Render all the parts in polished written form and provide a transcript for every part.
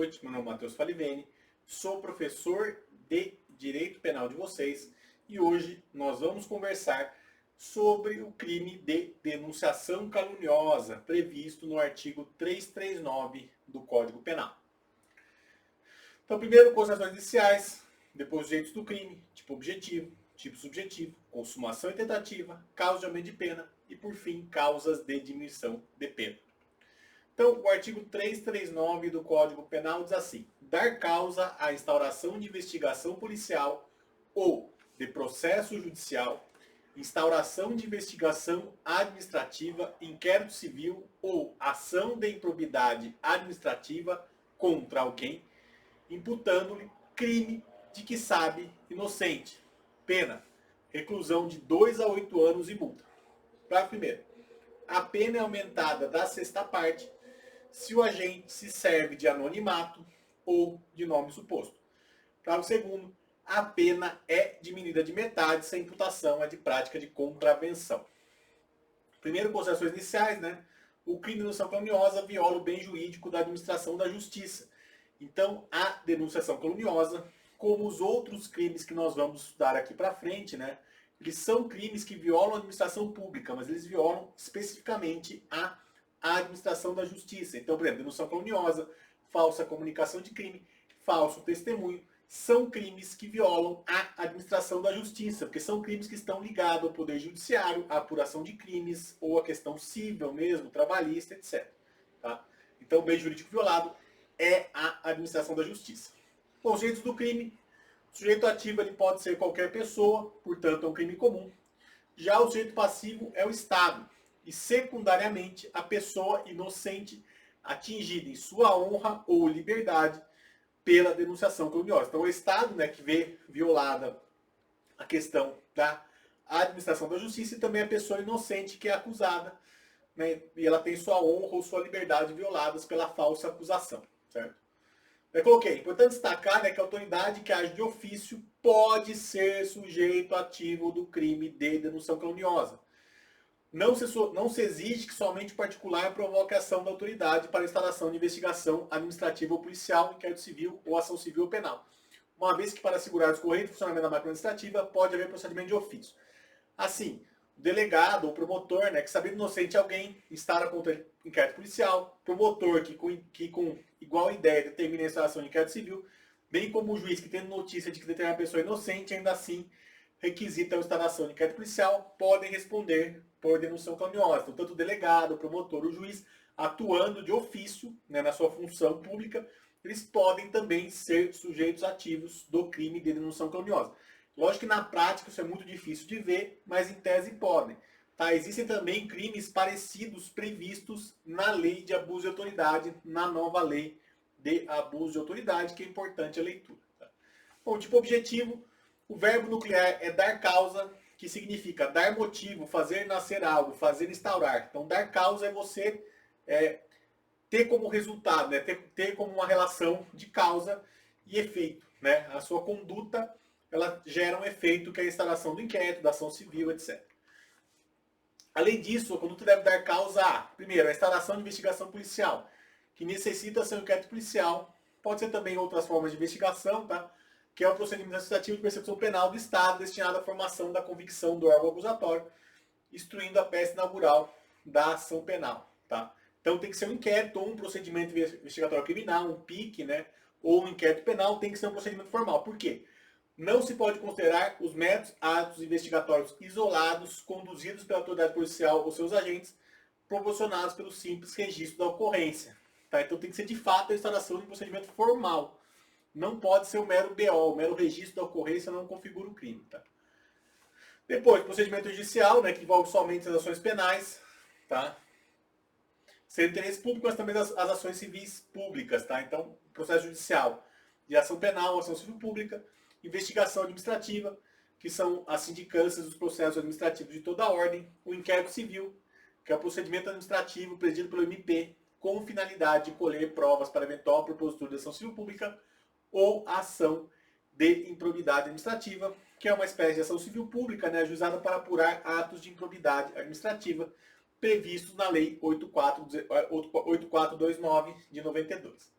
noite, meu nome é Matheus Falivene, sou professor de Direito Penal de vocês e hoje nós vamos conversar sobre o crime de denunciação caluniosa previsto no artigo 339 do Código Penal. Então, primeiro, considerações iniciais, depois os jeitos do crime, tipo objetivo, tipo subjetivo, consumação e tentativa, causa de aumento de pena e, por fim, causas de diminuição de pena. Então, o artigo 339 do Código Penal diz assim: dar causa à instauração de investigação policial ou de processo judicial, instauração de investigação administrativa, inquérito civil ou ação de improbidade administrativa contra alguém, imputando-lhe crime de que sabe inocente. Pena: reclusão de 2 a 8 anos e multa. Para primeiro, a pena é aumentada da sexta parte se o agente se serve de anonimato ou de nome suposto. Para o segundo, a pena é diminuída de metade se a imputação é de prática de contravenção. Primeiro, considerações iniciais, né? O crime de denunciação caluniosa viola o bem jurídico da administração da justiça. Então, a denunciação caluniosa, como os outros crimes que nós vamos estudar aqui para frente, né? Eles são crimes que violam a administração pública, mas eles violam especificamente a administração da justiça. Então, por exemplo, denunciação caluniosa, falsa comunicação de crime, falso testemunho, são crimes que violam a administração da justiça, porque são crimes que estão ligados ao poder judiciário, à apuração de crimes, ou à questão civil mesmo, trabalhista, etc. Tá? Então, o bem jurídico violado é a administração da justiça. Bom, os jeitos do crime: o sujeito ativo ele pode ser qualquer pessoa, portanto é um crime comum. Já o sujeito passivo é o Estado, e secundariamente a pessoa inocente atingida em sua honra ou liberdade pela denunciação caluniosa. Então, o Estado, né, que vê violada a questão da administração da justiça, e também a pessoa inocente que é acusada, né, e ela tem sua honra ou sua liberdade violadas pela falsa acusação, certo? Eu coloquei: importante destacar, né, que a autoridade que age de ofício pode ser sujeito ativo do crime de denunciação caluniosa. Não se exige que somente o particular provoque a ação da autoridade para instalação de investigação administrativa ou policial, inquérito civil ou ação civil ou penal, uma vez que, para assegurar o correto funcionamento da máquina administrativa, pode haver procedimento de ofício. Assim, o delegado ou promotor, né, que sabendo inocente alguém, instala contra inquérito policial, promotor que com igual ideia determina a instalação de inquérito civil, bem como o juiz que, tendo notícia de que determinada pessoa é inocente, ainda assim requisita a instalação de inquérito policial, podem responder por denunciação caluniosa. Então, tanto o delegado, o promotor, o juiz, atuando de ofício, né, na sua função pública, eles podem também ser sujeitos ativos do crime de denunciação caluniosa. Lógico que na prática isso é muito difícil de ver, mas em tese podem. Tá? Existem também crimes parecidos previstos na lei de abuso de autoridade, na nova lei de abuso de autoridade, que é importante a leitura. Tá? Bom, tipo objetivo: o verbo nuclear é dar causa, que significa dar motivo, fazer nascer algo, fazer instaurar. Então, dar causa é você ter como resultado, né? ter como uma relação de causa e efeito. Né? A sua conduta ela gera um efeito que é a instalação do inquérito, da ação civil, etc. Além disso, a conduta deve dar causa a, primeiro, a instalação de investigação policial, que necessita ser um inquérito policial. Pode ser também outras formas de investigação, tá? Que é o procedimento administrativo de persecução penal do Estado destinado à formação da convicção do órgão acusatório, instruindo a peça inaugural da ação penal. Tá? Então tem que ser um inquérito ou um procedimento investigatório criminal, um PIC, né? Ou um inquérito penal, tem que ser um procedimento formal. Por quê? Não se pode considerar os meros atos investigatórios isolados, conduzidos pela autoridade policial ou seus agentes, proporcionados pelo simples registro da ocorrência. Tá? Então tem que ser de fato a instalação de um procedimento formal. Não pode ser o mero BO, o mero registro da ocorrência não configura o crime. Tá? Depois, procedimento judicial, né, que envolve somente as ações penais. Tá? Sem interesse público, mas também as ações civis públicas. Tá? Então, processo judicial de ação penal, ação civil pública, investigação administrativa, que são as sindicâncias dos processos administrativos de toda a ordem, o inquérito civil, que é o procedimento administrativo presidido pelo MP, com finalidade de colher provas para eventual propositura de ação civil pública, ou a ação de improbidade administrativa, que é uma espécie de ação civil pública, né, ajuizada para apurar atos de improbidade administrativa previstos na Lei 8429 de 92.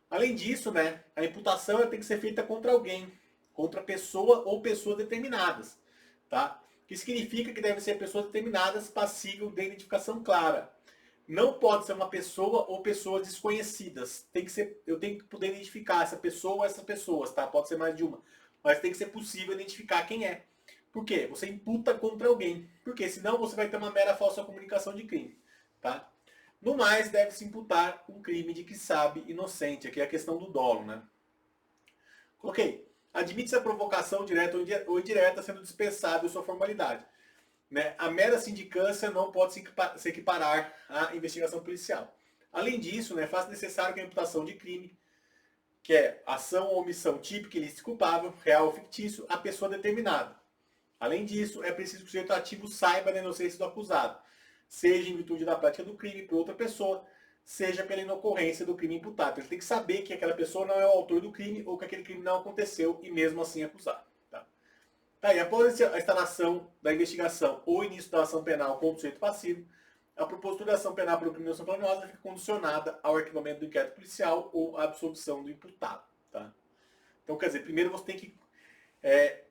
Além disso, né, a imputação tem que ser feita contra alguém, contra pessoa ou pessoas determinadas, tá? Que significa que devem ser pessoas determinadas passíveis de identificação clara. Não pode ser uma pessoa ou pessoas desconhecidas. Tem que ser, eu tenho que poder identificar essa pessoa ou essas pessoas, tá? Pode ser mais de uma. Mas tem que ser possível identificar quem é. Por quê? Você imputa contra alguém. Porque senão você vai ter uma mera falsa comunicação de crime, tá? No mais, deve-se imputar um crime de que sabe inocente. Aqui é a questão do dolo, né? Coloquei. Admite-se a provocação direta ou indireta sendo dispensável sua formalidade. Né? A mera sindicância não pode se equiparar à investigação policial. Além disso, né, faz necessário que a imputação de crime, que é ação ou omissão típica, ilícito culpável, real ou fictício, a pessoa determinada. Além disso, é preciso que o sujeito ativo saiba da inocência do acusado, seja em virtude da prática do crime por outra pessoa, seja pela inocorrência do crime imputado. Ele tem que saber que aquela pessoa não é o autor do crime ou que aquele crime não aconteceu e mesmo assim acusado. Tá, e após a instalação da investigação ou início da ação penal contra o sujeito passivo, a propositura da ação penal pelo crime de ação caluniosa fica condicionada ao arquivamento do inquérito policial ou à absolvição do imputado. Tá? Então, quer dizer, primeiro você tem que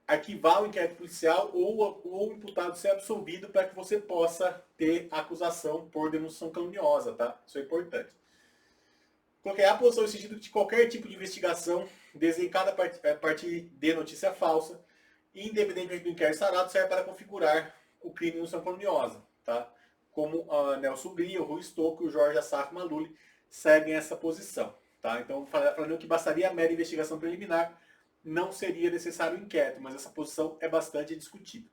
arquivar o inquérito policial ou o imputado ser absolvido para que você possa ter a acusação por denunciação caluniosa. Tá? Isso é importante. Coloquei a posição no sentido de qualquer tipo de investigação desencada a partir de notícia falsa, independentemente do inquérito instaurado, serve para configurar o crime de indução caluniosa, tá? Como a Nelson Gria, o Rui Stocco e o Jorge Assaf Maluli seguem essa posição, tá? Então, falando que bastaria a mera investigação preliminar, não seria necessário o inquérito, mas essa posição é bastante discutível.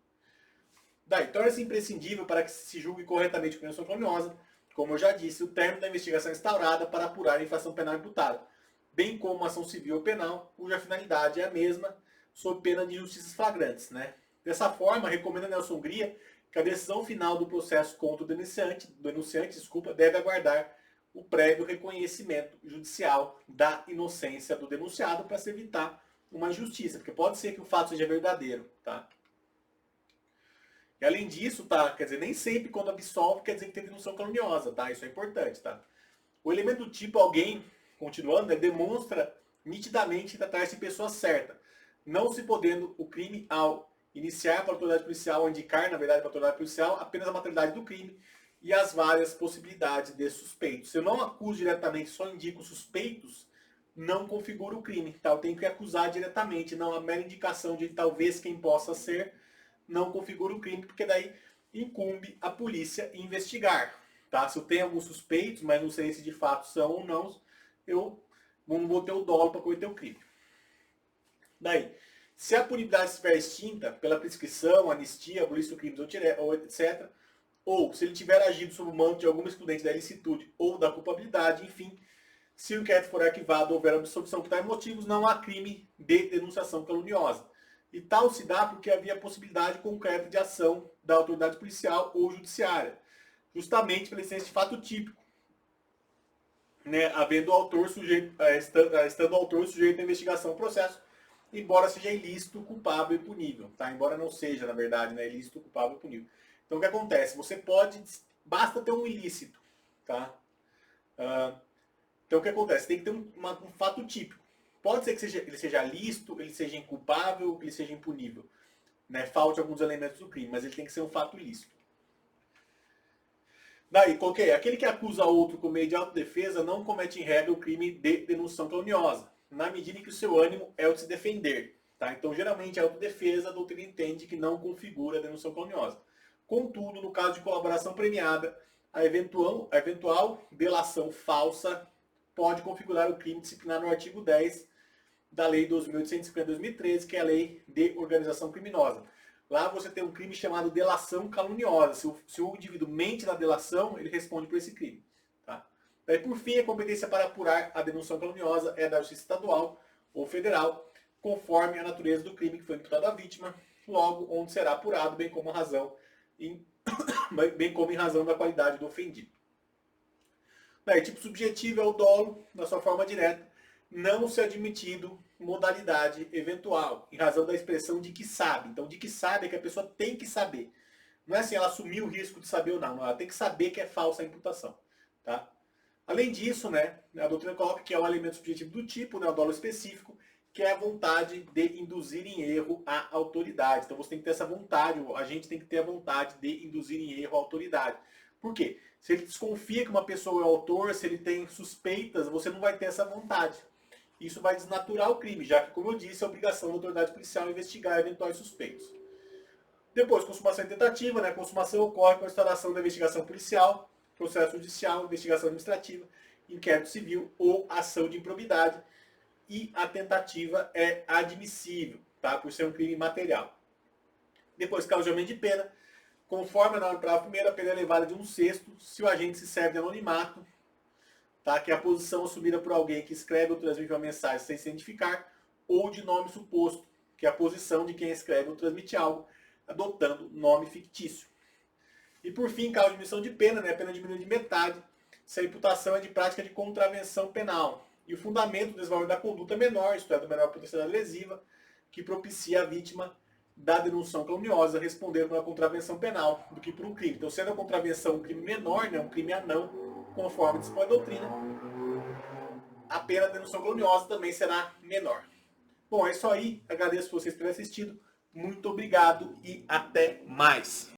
Daí, torna-se imprescindível para que se julgue corretamente a crime de indução caluniosa, como eu já disse, o término da investigação instaurada para apurar a infração penal imputada, bem como uma ação civil ou penal, cuja finalidade é a mesma, sob pena de injustiças flagrantes. Né? Dessa forma, recomenda Nelson Gria que a decisão final do processo contra o denunciante deve aguardar o prévio reconhecimento judicial da inocência do denunciado para se evitar uma injustiça, porque pode ser que o fato seja verdadeiro. Tá? E além disso, tá, quer dizer, nem sempre quando absolve quer dizer que tem denúncia caluniosa, tá? Isso é importante, tá? O elemento do tipo alguém, continuando, né, demonstra nitidamente tratar-se de pessoa certa, não se podendo o crime ao iniciar para a autoridade policial, ou indicar, na verdade, para a autoridade policial, apenas a materialidade do crime e as várias possibilidades de suspeitos. Se eu não acuso diretamente, só indico suspeitos, não configura o crime. Tá? Eu tenho que acusar diretamente, não a mera indicação de talvez quem possa ser, não configura o crime, porque daí incumbe a polícia investigar. Tá? Se eu tenho alguns suspeitos, mas não sei se de fato são ou não, eu não vou ter o dolo para cometer o crime. Daí, se a punibilidade estiver extinta pela prescrição, anistia, abolição do crime ou etc., ou se ele tiver agido sob o manto de alguma excludente da ilicitude ou da culpabilidade, enfim, se o inquérito for arquivado ou houver absolvição por tais motivos, não há crime de denunciação caluniosa. E tal se dá porque havia possibilidade concreta de ação da autoridade policial ou judiciária, justamente pela existência de fato típico, né, havendo o autor sujeito, estando o autor sujeito à investigação ou processo, embora seja ilícito, culpável e punível. Tá? Embora não seja, na verdade, né, ilícito, culpável e punível. Então o que acontece? Você pode, basta ter um ilícito. Tá? Então o que acontece? Tem que ter um fato típico. Pode ser que ele seja lícito, ele seja inculpável, ele seja impunível. Né? Falte alguns elementos do crime, mas ele tem que ser um fato ilícito. Daí, coloquei, aquele que acusa outro com meio de autodefesa não comete em regra o crime de denunciação caluniosa, na medida em que o seu ânimo é o de se defender. Tá? Então, geralmente, a autodefesa, a doutrina entende que não configura a denunciação caluniosa. Contudo, no caso de colaboração premiada, a eventual delação falsa pode configurar o crime disciplinar no artigo 10 da Lei 2.850/2013, que é a Lei de Organização Criminosa. Lá você tem um crime chamado delação caluniosa. Se o indivíduo mente na delação, ele responde por esse crime. Tá? Daí, por fim, a competência para apurar a denunciação caluniosa é da Justiça Estadual ou Federal, conforme a natureza do crime que foi imputado à vítima, logo onde será apurado, bem como em razão da qualidade do ofendido. Daí, tipo subjetivo é o dolo, na sua forma direta, não se admitido modalidade eventual, em razão da expressão de que sabe. Então, de que sabe é que a pessoa tem que saber. Não é assim, ela assumiu o risco de saber ou não. Ela tem que saber que é falsa a imputação. Tá? Além disso, né, a doutrina coloca que é o elemento subjetivo do tipo, né, o dolo específico, que é a vontade de induzir em erro a autoridade. Então você tem que ter essa vontade, a gente tem que ter a vontade de induzir em erro a autoridade. Por quê? Se ele desconfia que uma pessoa é autor, se ele tem suspeitas, você não vai ter essa vontade. Isso vai desnaturar o crime, já que, como eu disse, é obrigação da autoridade policial investigar eventuais suspeitos. Depois, consumação e tentativa, né? A consumação ocorre com a instauração da investigação policial, processo judicial, investigação administrativa, inquérito civil ou ação de improbidade. E a tentativa é admissível, tá? Por ser um crime material. Depois, causamento de pena. Conforme a norma do parágrafo 1º, a pena é elevada de 1/6 se o agente se serve de anonimato, tá? Que é a posição assumida por alguém que escreve ou transmite uma mensagem sem se identificar, ou de nome suposto, que é a posição de quem escreve ou transmite algo, adotando nome fictício. E por fim, causa de diminuição de pena, né? A pena diminui de metade se a imputação é de prática de contravenção penal. E o fundamento do desvalor da conduta menor, isto é, do menor potencialidade lesiva, que propicia a vítima da denúncia caluniosa responder por uma contravenção penal do que por um crime. Então, sendo a contravenção um crime menor, né, um crime anão, conforme dispõe a doutrina, a pena da denúncia caluniosa também será menor. Bom, é isso aí. Agradeço por vocês terem assistido. Muito obrigado e até mais.